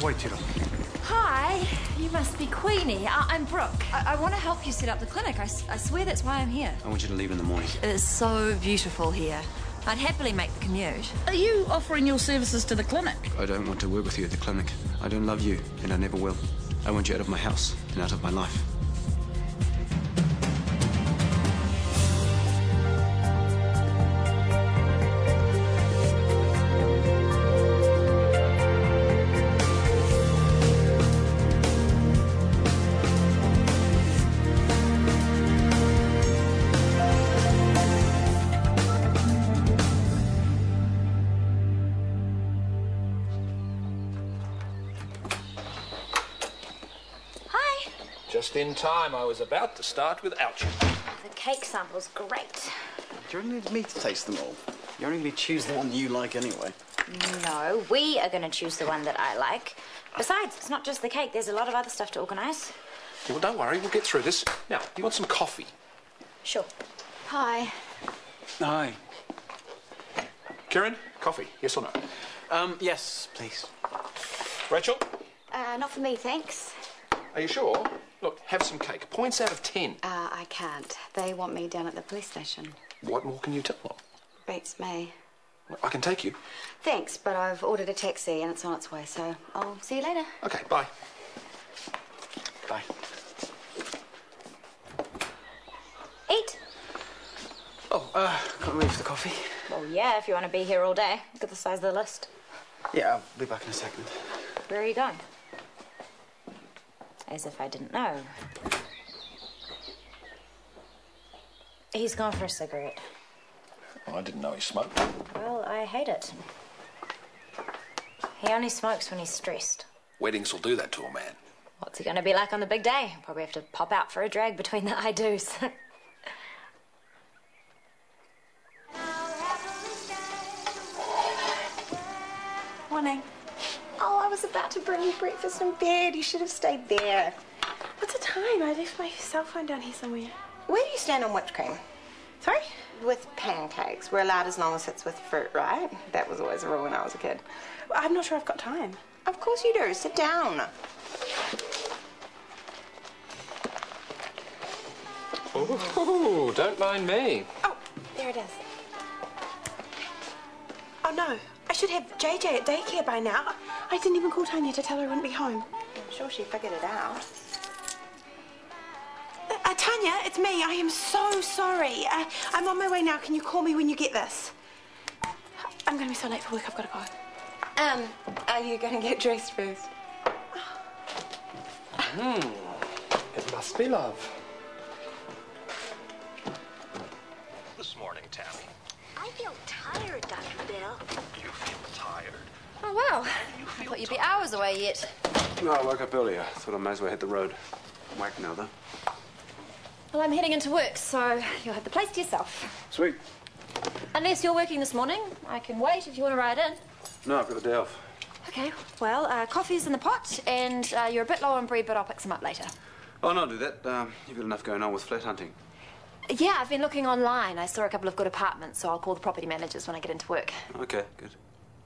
waitera. Hi, you must be Queenie. I'm Brooke. I want to help you set up the clinic. I swear that's why I'm here. I want you to leave in the morning. It is so beautiful here. I'd happily make the commute. Are you offering your services to the clinic? I don't want to work with you at the clinic. I don't love you, and I never will. I want you out of my house and out of my life. Just in time. I was about to start without you. The cake sample's great. You only need me to taste them all. You only need to choose the one you like anyway. No, we are going to choose the one that I like. Besides, it's not just the cake. There's a lot of other stuff to organise. Well, don't worry. We'll get through this. Now, you want some coffee? Sure. Hi. Hi. Kieran, coffee, yes or no? Yes, please. Rachel? Not for me, thanks. Are you sure? Look, have some cake. Points out of 10. I can't. They want me down at the police station. What more can you tell them? Beats me. Well, I can take you. Thanks, but I've ordered a taxi and it's on its way, so I'll see you later. Okay, bye. Bye. Eat. Oh, can't wait for the coffee. Well, yeah, if you want to be here all day. Look at the size of the list. Yeah, I'll be back in a second. Where are you going? As if I didn't know. He's gone for a cigarette. Oh, I didn't know he smoked. Well, I hate it. He only smokes when he's stressed. Weddings will do that to a man. What's he going to be like on the big day? Probably have to pop out for a drag between the I-dos. Morning. Oh, I was about to bring you breakfast in bed. You should have stayed there. What's the time? I left my cell phone down here somewhere. Where do you stand on whipped cream? Sorry? With pancakes. We're allowed as long as it's with fruit, right? That was always a rule when I was a kid. Well, I'm not sure I've got time. Of course you do. Sit down. Oh, don't mind me. Oh, there it is. Oh, no. I should have JJ at daycare by now. I didn't even call Tanya to tell her I wouldn't be home. I'm sure she figured it out. Tanya, it's me. I am so sorry. I'm on my way now. Can you call me when you get this? I'm going to be so late for work. I've got to go. Are you going to get dressed first? It must be love. This morning, Tammy. I feel tired, Dr. Bell. You feel tired. Oh, wow. I thought you'd be hours away yet. No, I woke up earlier. Thought I might as well hit the road. I'm whacked now, though. Well, I'm heading into work, so you'll have the place to yourself. Sweet. Unless you're working this morning, I can wait if you want to ride in. No, I've got the day off. Okay, well, coffee's in the pot, and you're a bit low on bread, but I'll pick some up later. Oh, no, I'll do that. You've got enough going on with flat hunting. Yeah, I've been looking online. I saw a couple of good apartments, so I'll call the property managers when I get into work. Okay, good.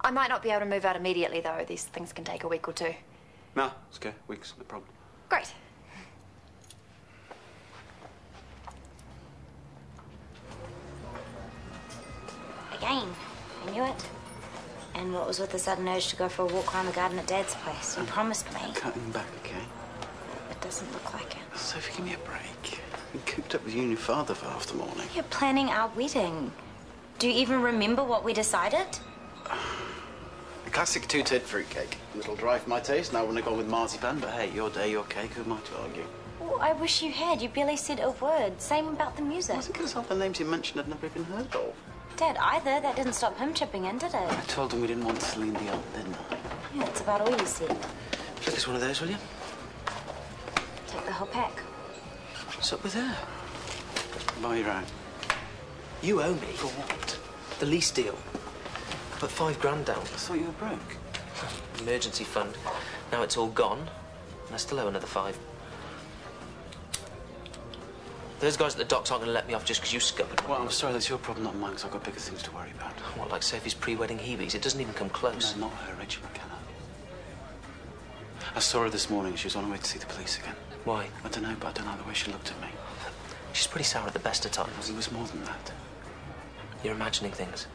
I might not be able to move out immediately, though. These things can take a week or two. No, it's okay. Weeks, no problem. Great. Again, I knew it. And what was with the sudden urge to go for a walk around the garden at Dad's place? You promised me. Cutting back, okay? It doesn't look like it. Sophie, give me a break. I've been cooped up with you and your father for half the morning. You're planning our wedding. Do you even remember what we decided? A classic two-tiered fruitcake. A little dry for my taste, and I wouldn't have gone with marzipan, but hey, your day, your cake, who am I to argue? Oh, I wish you had. You barely said a word. Same about the music. Was it because half the names you mentioned I'd never even heard of? Dad either. That didn't stop him chipping in, did it? I told him we didn't want Celine Dion, didn't I? Yeah, that's about all you said. Flick us one of those, will you? Take the whole pack. What's up with her? Buy your own. You owe me. For what? The lease deal. I put $5 grand down. I thought you were broke. Emergency fund. Now it's all gone, and I still owe another 5. Those guys at the docks aren't going to let me off just because you scuppered. Well, I'm sorry, that's your problem, not mine, because I've got bigger things to worry about. What, like Sophie's pre-wedding heebies? It doesn't even come close. No, not her, Rachel McKenna. I saw her this morning. She was on her way to see the police again. Why? I don't know, but I don't like the way she looked at me. She's pretty sour at the best of times. It was more than that. You're imagining things.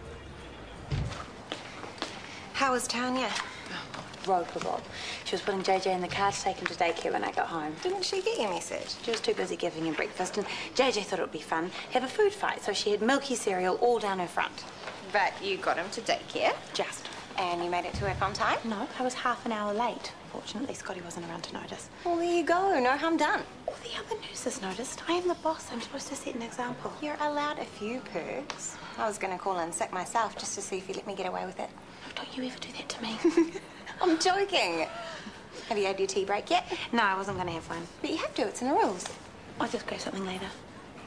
How was Tanya? Rope. She was putting JJ in the car to take him to daycare when I got home. Didn't she get your message? She was too busy giving him breakfast, and JJ thought it would be fun, have a food fight, so she had milky cereal all down her front. But you got him to daycare? Just. And you made it to work on time? No, I was half an hour late. Fortunately, Scotty wasn't around to notice. Well, there you go. No harm done. All the other nurses noticed. I am the boss. I'm supposed to set an example. You're allowed a few perks. I was going to call in sick myself just to see if you let me get away with it. Don't you ever do that to me. I'm joking. Have you had your tea break yet? No, I wasn't going to have one. But you have to. It's in the rules. I'll just grab something later.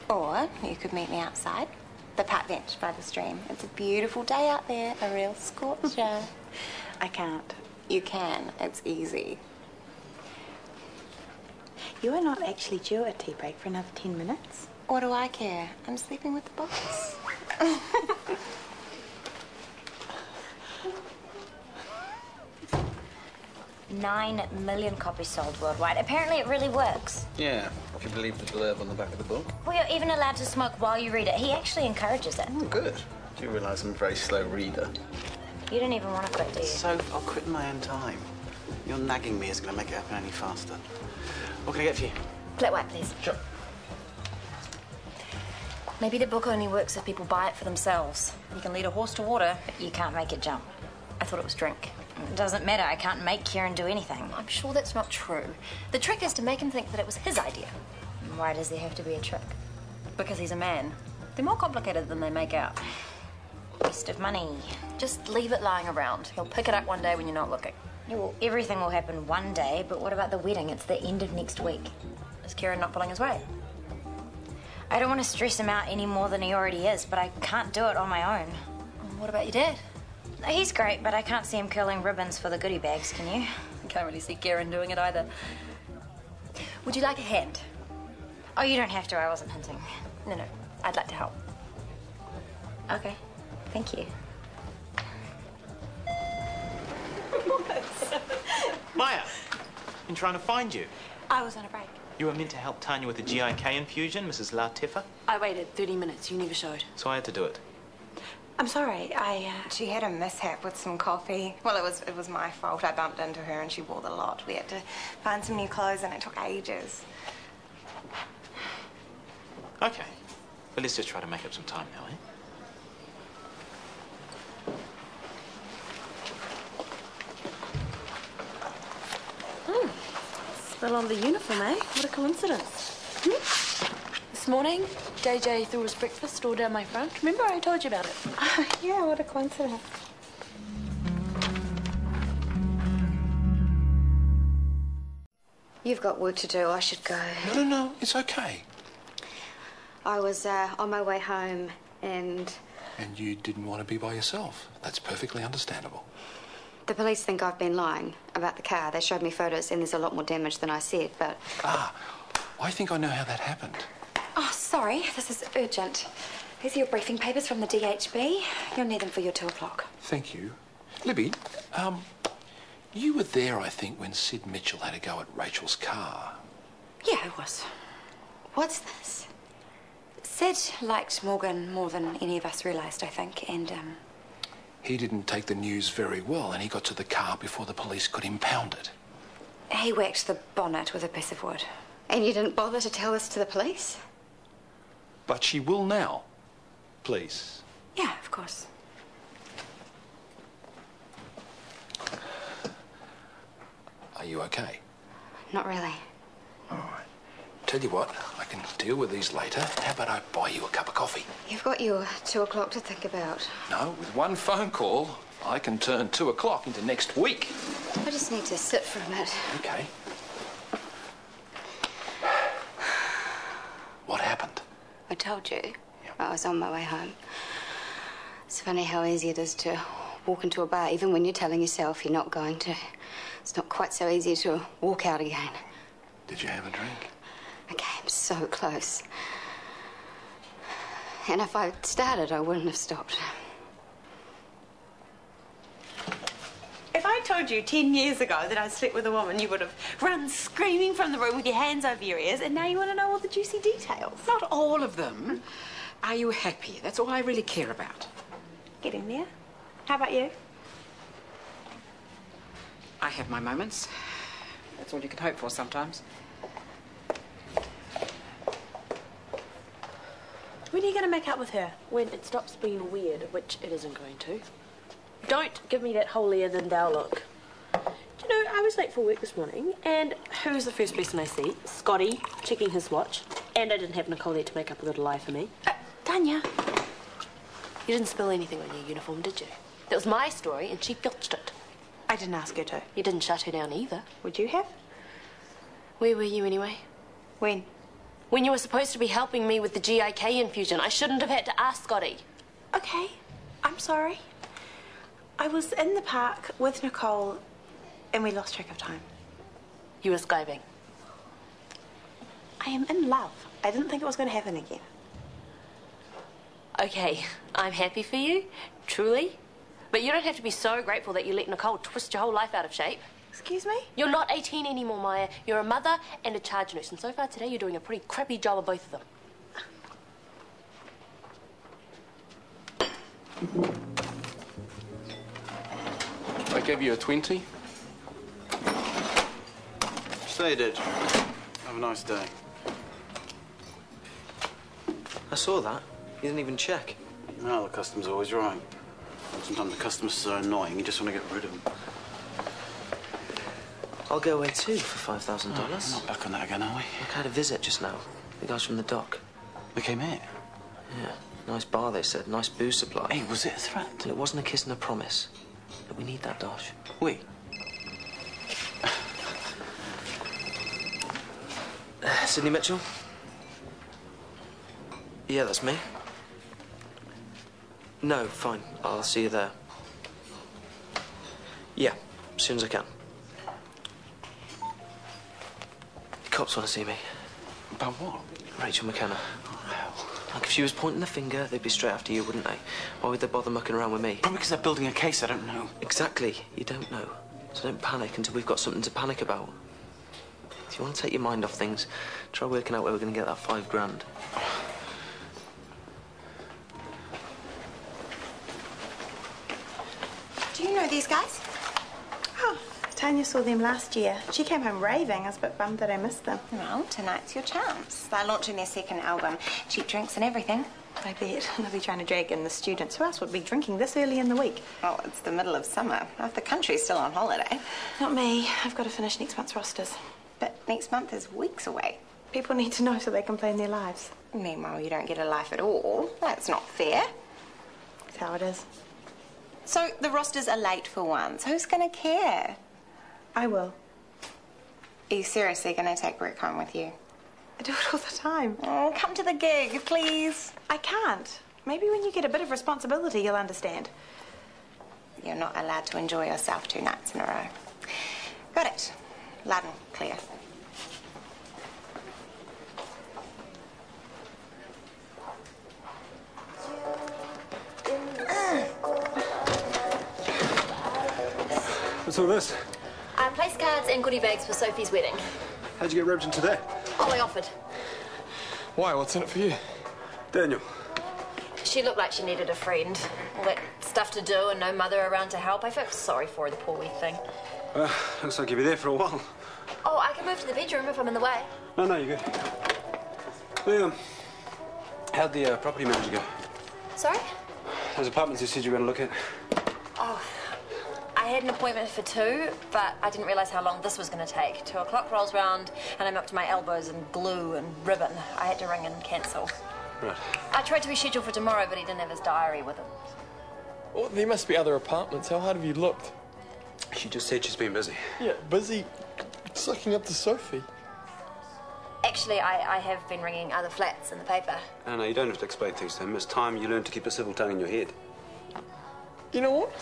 Or you could meet me outside. The park bench by the stream. It's a beautiful day out there. A real scorcher. I can't. You can. It's easy. You are not actually due a tea break for another 10 minutes. What do I care? I'm sleeping with the boss. 9 million copies sold worldwide. Apparently it really works. Yeah, if you believe the blurb on the back of the book. Well, you're even allowed to smoke while you read it. He actually encourages it. Oh, good. Do you realise I'm a very slow reader? You don't even want to quit, do you? So, I'll quit in my own time. Your nagging me isn't going to make it happen any faster. What can I get for you? Flat white, please. Sure. Maybe the book only works if people buy it for themselves. You can lead a horse to water, But you can't make it jump. I thought it was drink. It doesn't matter. I can't make Kieran do anything. I'm sure that's not true. The trick is to make him think that it was his idea. Why does there have to be a trick? Because he's a man. They're more complicated than they make out. Waste of money. Just leave it lying around. He'll pick it up one day when you're not looking. Yeah, well, everything will happen one day, but what about the wedding? It's the end of next week. Is Kieran not pulling his weight? I don't want to stress him out any more than he already is, but I can't do it on my own. What about your dad? He's great, but I can't see him curling ribbons for the goodie bags, can you? I can't really see Kieran doing it either. Would you like a hand? Oh, you don't have to. I wasn't hinting. No, I'd like to help. Okay. Thank you. Maya, been trying to find you. I was on a break. You were meant to help Tanya with the GIK infusion, Mrs. Latifah, I waited 30 minutes. You never showed. so I had to do it. I'm sorry. She had a mishap with some coffee. Well, it was my fault. I bumped into her and she wore the lot. We had to find some new clothes and it took ages. Okay. But let's just try to make up some time now, eh? Spill on the uniform, eh? What a coincidence. This morning, JJ threw his breakfast all down my front. Remember I told you about it? Yeah, what a coincidence. You've got work to do. I should go. No, it's okay. I was on my way home and... And you didn't want to be by yourself. That's perfectly understandable. The police think I've been lying about the car. They showed me photos and there's a lot more damage than I said, but... Ah, I think I know how that happened. Oh, sorry. This is urgent. These are your briefing papers from the DHB. You'll need them for your 2 o'clock. Thank you. Libby, you were there, I think, when Sid Mitchell had a go at Rachel's car. Yeah, I was. What's this? Sid liked Morgan more than any of us realised, I think, and, He didn't take the news very well and he got to the car before the police could impound it. he whacked the bonnet with a piece of wood. And you didn't bother to tell this to the police? But she will now. Please. Yeah, of course. Are you okay? Not really. All right. Tell you what, I can deal with these later. How about I buy you a cup of coffee? You've got your 2 o'clock to think about. No, with one phone call, I can turn 2 o'clock into next week. I just need to sit for a minute. Okay. What happened? I told you. I was on my way home. It's funny how easy it is to walk into a bar, even when you're telling yourself you're not going to. It's not quite so easy to walk out again. Did you have a drink? I came so close. And if I'd started, I wouldn't have stopped. If I told told you 10 years ago that I slept with a woman, you would have run screaming from the room with your hands over your ears, and now you want to know all the juicy details. Not all of them. Are you happy? That's all I really care about. Getting there. How about you? I have my moments. That's all you can hope for sometimes. When are you going to make up with her? When it stops being weird, which it isn't going to. Don't give me that holier-than-thou look. Do you know, I was late for work this morning, and who was the first person I see? Scotty, checking his watch. And I didn't have Nicole there to make up a little lie for me. Tanya. You didn't spill anything on your uniform, did you? That was my story, and she filched it. I didn't ask her to. You didn't shut her down either. Would you have? Where were you anyway? When? When you were supposed to be helping me with the GIK infusion. I shouldn't have had to ask Scotty. Okay, I'm sorry. I was in the park with Nicole and we lost track of time. You were skiving. I am in love. I didn't think it was going to happen again. Okay, I'm happy for you, truly. But you don't have to be so grateful that you let Nicole twist your whole life out of shape. Excuse me? You're not 18 anymore, Maya. You're a mother and a charge nurse. And so far today, you're doing a pretty crappy job of both of them. I gave you a 20. Say you did. Have a nice day. I saw that. You didn't even check. Well, the customer's always right. Sometimes the customers are so annoying, you just want to get rid of them. I'll go away too for $5,000. We're not back on that again, are we? Look, I had a visit just now. The guys from the dock. They came here? Yeah. Nice bar, they said. Nice booze supply. Hey, was it a threat? And it wasn't a kiss and a promise. But we need that, Dosh. We? Sydney Mitchell? Yeah, that's me. No, fine. I'll see you there. Yeah, as soon as I can. The cops want to see me. About what? Rachel McKenna. Like, if she was pointing the finger, they'd be straight after you, wouldn't they? Why would they bother mucking around with me? Probably because they're building a case I don't know. Exactly. You don't know. So don't panic until we've got something to panic about. If you want to take your mind off things, try working out where we're going to get that $5 grand. Do you know these guys? Oh, Tanya saw them last year. She came home raving. I was a bit bummed that I missed them. Well, tonight's your chance. They're launching their second album. Cheap drinks and everything. I bet. They'll be trying to drag in the students. Who else would be drinking this early in the week? Well, it's the middle of summer. Half the country's still on holiday. Not me. I've got to finish next month's rosters. But next month is weeks away. People need to know so they can plan their lives. Meanwhile, you don't get a life at all. That's not fair. That's how it is. So the rosters are late for once. Who's going to care? I will. Are you seriously going to take Brooke home with you? I do it all the time. Oh, come to the gig, please. I can't. Maybe when you get a bit of responsibility, you'll understand. You're not allowed to enjoy yourself 2 nights in a row. Got it. Loud and clear. What's all this? Place cards and goodie bags for Sophie's wedding. How'd you get roped into that? Oh, I offered. Why? What's in it for you? Daniel. She looked like she needed a friend. All that stuff to do and no mother around to help. I felt sorry for her, the poor wee thing. Looks like you'll be there for a while. Oh, I can move to the bedroom if I'm in the way. No, you're good. Liam, how'd the property manager go? Sorry? Those apartments you said you were going to look at. Oh, I had an appointment for 2, but I didn't realise how long this was going to take. 2 o'clock rolls round, and I'm up to my elbows in glue and ribbon. I had to ring and cancel. Right. I tried to reschedule for tomorrow, but he didn't have his diary with him. Well, there must be other apartments. How hard have you looked? She just said she's been busy. Yeah, busy sucking up to Sophie. Actually, I have been ringing other flats in the paper. No, you don't have to explain things to him. It's time you learn to keep a civil tongue in your head. You know what?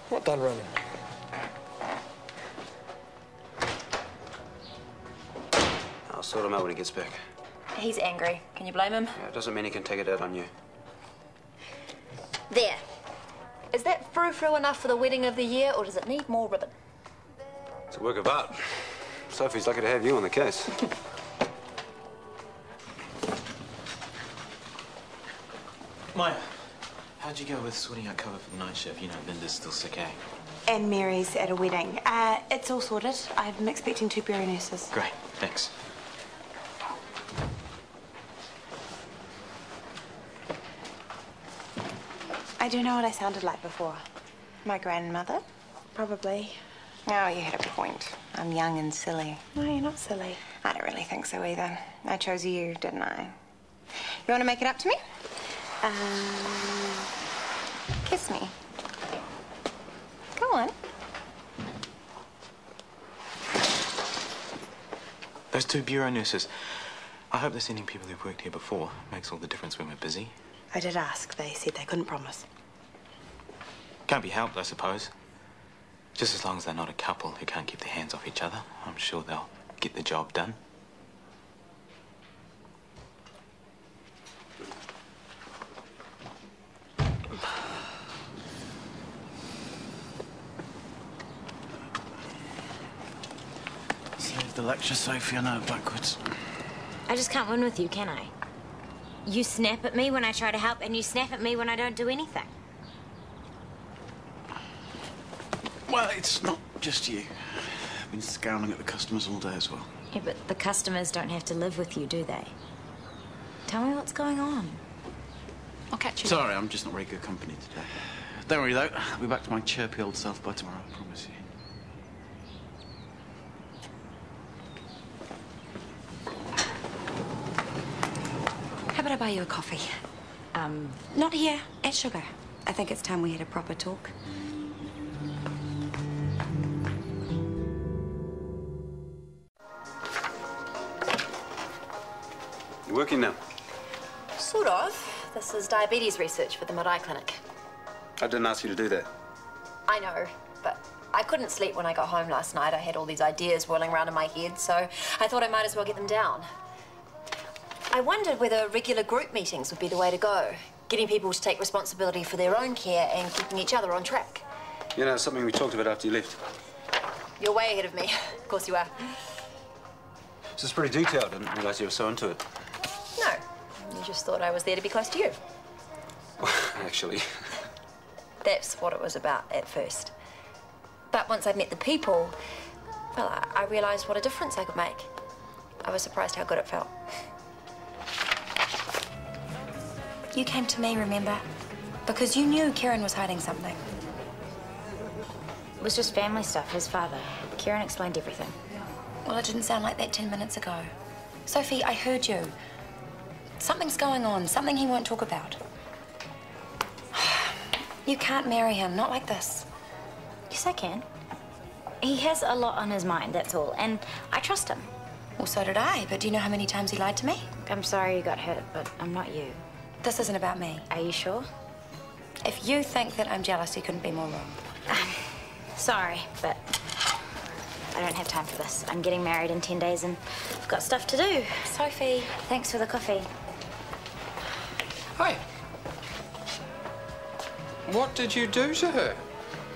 I'm not done running. I'll sort him out when he gets back. He's angry. Can you blame him? Yeah, it doesn't mean he can take it out on you. There. Is that frou-frou enough for the wedding of the year, or does it need more ribbon? It's a work of art. Sophie's lucky to have you on the case. Maya, how'd you go with sorting out cover for the night shift? You know, Linda's still sick, eh? And Mary's at a wedding. It's all sorted. I'm expecting 2 bureau nurses. Great, thanks. I do know what I sounded like before. My grandmother? Probably. Oh, you had a point. I'm young and silly. No, you're not silly. I don't really think so either. I chose you, didn't I? You want to make it up to me? Kiss me. Go on. Those 2 bureau nurses, I hope they're sending people who've worked here before. Makes all the difference when we're busy. I did ask. They said they couldn't promise. Can't be helped, I suppose. Just as long as they're not a couple who can't keep their hands off each other, I'm sure they'll get the job done. Save the lecture, Sophie. I know it backwards. I just can't win with you, can I? You snap at me when I try to help, and you snap at me when I don't do anything. Well, it's not just you. I've been scowling at the customers all day as well. Yeah, but the customers don't have to live with you, do they? Tell me what's going on. I'll catch you. Sorry, I'm just not very good company today. Don't worry, though. I'll be back to my chirpy old self by tomorrow, I promise you. How about I buy you a coffee? Not here, at Sugar. I think it's time we had a proper talk. You working now? Sort of. This is diabetes research for the Marae Clinic. I didn't ask you to do that. I know, but I couldn't sleep when I got home last night. I had all these ideas whirling around in my head, so I thought I might as well get them down. I wondered whether regular group meetings would be the way to go, getting people to take responsibility for their own care and keeping each other on track. You know, something we talked about after you left. You're way ahead of me. Of course you are. This is pretty detailed. I didn't realise you were so into it. No, you just thought I was there to be close to you. Actually. That's what it was about at first. But once I'd met the people, well, I realised what a difference I could make. I was surprised how good it felt. You came to me, remember? Because you knew Kieran was hiding something. It was just family stuff, his father. Kieran explained everything. Well, it didn't sound like that 10 minutes ago. Sophie, I heard you. Something's going on, something he won't talk about. You can't marry him, not like this. Yes, I can. He has a lot on his mind, that's all, and I trust him. Well, so did I, but do you know how many times he lied to me? I'm sorry you got hurt, but I'm not you. This isn't about me. Are you sure? If you think that I'm jealous, you couldn't be more wrong. Sorry, but I don't have time for this. I'm getting married in 10 days and I've got stuff to do. Sophie. Thanks for the coffee. Hi. What did you do to her?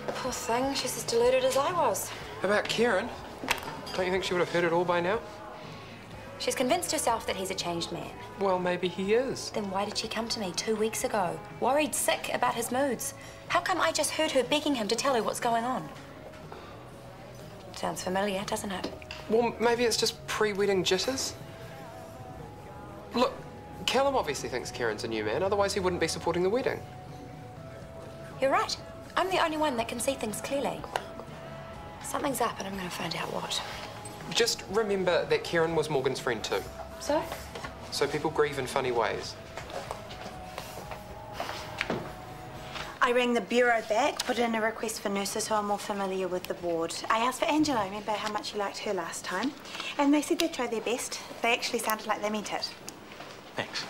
Poor thing, she's as deluded as I was. About Kieran? Don't you think she would have heard it all by now? She's convinced herself that he's a changed man. Well, maybe he is. Then why did she come to me 2 weeks ago? Worried sick about his moods. How come I just heard her begging him to tell her what's going on? Sounds familiar, doesn't it? Well, maybe it's just pre-wedding jitters. Look, Callum obviously thinks Kieran's a new man, otherwise he wouldn't be supporting the wedding. You're right. I'm the only one that can see things clearly. Something's up and I'm going to find out what. Just remember that Kieran was Morgan's friend too. So? So people grieve in funny ways. I rang the bureau back, put in a request for nurses who are more familiar with the ward. I asked for Angela, remember how much you liked her last time? And they said they'd try their best. They actually sounded like they meant it. Thanks.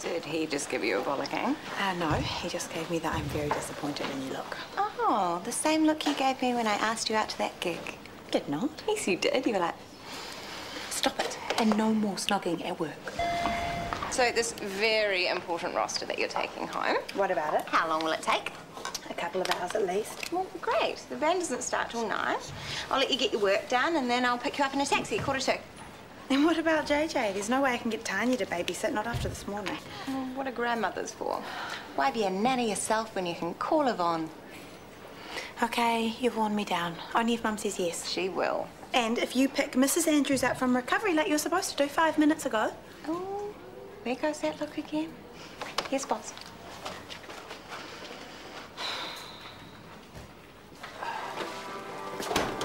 Did he just give you a bollocking? No, he just gave me the I'm very disappointed in you look. Oh, the same look you gave me when I asked you out to that gig. Did not. Yes, you did. You were like, stop it, and no more snogging at work. So this very important roster that you're taking home. What about it? How long will it take? A couple of hours at least. Well, great. The band doesn't start till 9. I'll let you get your work done and then I'll pick you up in a taxi at 1:45. And what about JJ? There's no way I can get Tanya to babysit, not after this morning. Well, what are grandmothers for? Why be a nanny yourself when you can call Yvonne? Okay, you've worn me down. Only if Mum says yes. She will. And if you pick Mrs. Andrews up from recovery like you were supposed to do 5 minutes ago. Oh, there goes that look again. Here's boss.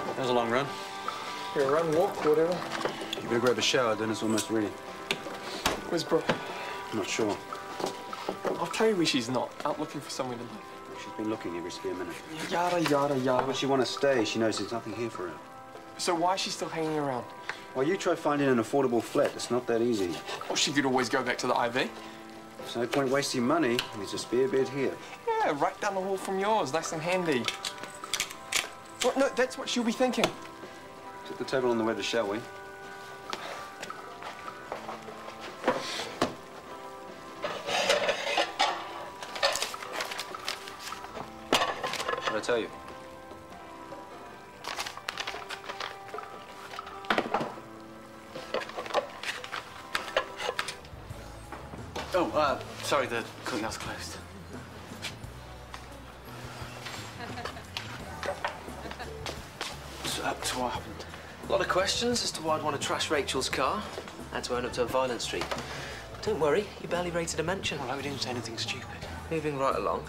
That was a long run. Yeah, run, walk, whatever. You better grab a shower, dinner's almost ready. Where's Brooke? I'm not sure. I'll tell you where she's not. Out looking for somewhere to live. She's been looking every spare minute. Yada, yada, yada. Why would she want to stay? She knows there's nothing here for her. So why is she still hanging around? Well, you try finding an affordable flat. It's not that easy. Well, she could always go back to the IV. There's no point wasting money. There's a spare bed here. Yeah, right down the hall from yours. Nice and handy. What? No, that's what she'll be thinking. Set the table on the wedge, shall we? What'd I tell you? Oh, sorry, the cookhouse closed. So what happened? A lot of questions as to why I'd want to trash Rachel's car. Had to own up to a violent streak. But don't worry, you barely rated a mention. Well, we didn't say anything stupid. Moving right along.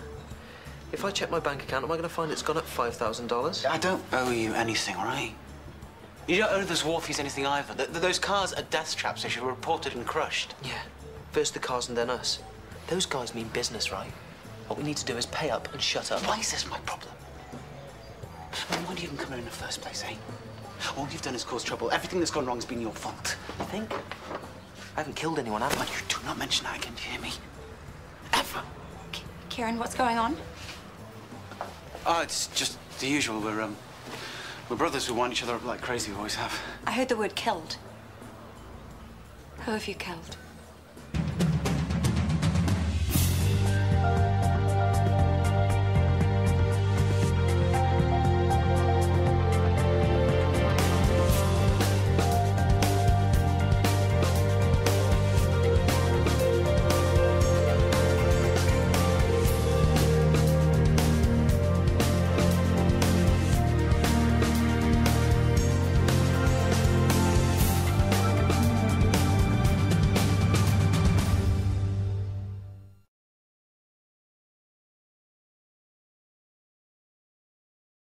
If I check my bank account, am I going to find it's gone up $5,000? I don't owe you anything, all right? You don't owe those wharfies anything either. Those cars are death traps. They should be reported and crushed. Yeah. First the cars and then us. Those guys mean business, right? What we need to do is pay up and shut up. Why is this my problem? Why do you even come here in the first place, eh? All you've done is cause trouble. Everything that's gone wrong has been your fault. You think? I haven't killed anyone, have I? You do not mention that again, do you hear me? Ever. Kieran, what's going on? Oh, it's just the usual. We're brothers who wind each other up like crazy. We always have. I heard the word killed. Who have you killed?